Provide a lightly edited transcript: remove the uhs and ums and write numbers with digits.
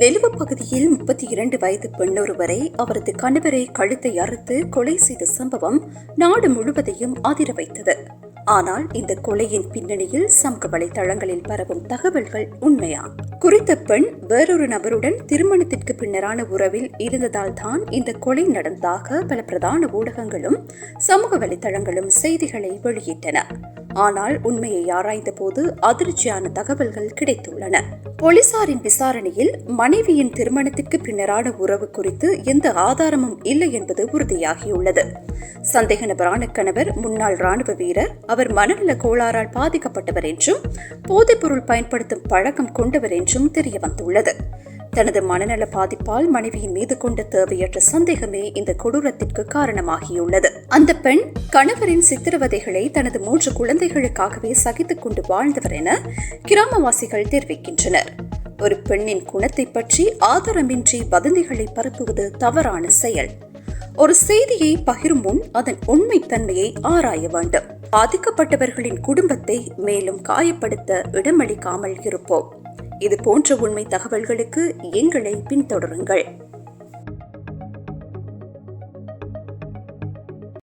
நெலுவ பகுதியில் 32 வயது பெண்ணொருவரை அவரது கணவரை கழுத்தை அறுத்து கொலை செய்த சம்பவம் நாடு முழுவதையும் அதிர வைத்தது. ஆனால் இந்த கொலையின் பின்னணியில் சமூக வலைதளங்களில் பரவும் தகவல்கள் உண்மையா? குறித்த பெண் வேறொரு நபருடன் திருமணத்திற்கு பின்னரான உறவில் இருந்ததால் தான் இந்த கொலை நடந்ததாக பல பிரதான ஊடகங்களும் சமூக வலைதளங்களும் செய்திகளை வெளியிட்டன. ஆனால் உண்மையை ஆராய்ந்த போது அதிர்ச்சியான தகவல்கள் கிடைத்துள்ளன. போலீசாரின் விசாரணையில் மனைவியின் திருமணத்திற்கு பின்னரான உறவு குறித்து எந்த ஆதாரமும் இல்லை என்பது உறுதியாகியுள்ளது. சந்தேக நபரான கணவர் முன்னாள் ராணுவ வீரர். அவர் மனநல கோளாறால் பாதிக்கப்பட்டவர் என்றும் போதைப்பொருள் பயன்படுத்தும் பழக்கம் கொண்டவர் என்றும் தெரிய வந்துள்ளது. தனது மனநல பாதிப்பால் மனைவியின் மீது கொண்ட தேவையற்ற சந்தேகமே இந்த கொடூரத்திற்கு காரணமாகியுள்ளது. அந்த பெண் கணவரின் சித்திரவதைகளை தனது 3 குழந்தைகளுக்காகவே சகித்துக் கொண்டு வாழ்ந்தவர் என கிராமவாசிகள் தெரிவிக்கின்றனர். ஒரு பெண்ணின் குணத்தை பற்றி ஆதாரமின்றி வதந்திகளை பரப்புவது தவறான செயல். ஒரு செய்தியை பகிரும் முன் அதன் உண்மைத்தன்மையை ஆராய வேண்டும். பாதிக்கப்பட்டவர்களின் குடும்பத்தை மேலும் காயப்படுத்த இடமளிக்காமல் இருப்போம். இது போன்ற உண்மை தகவல்களுக்கு எங்களை பின்தொடருங்கள்.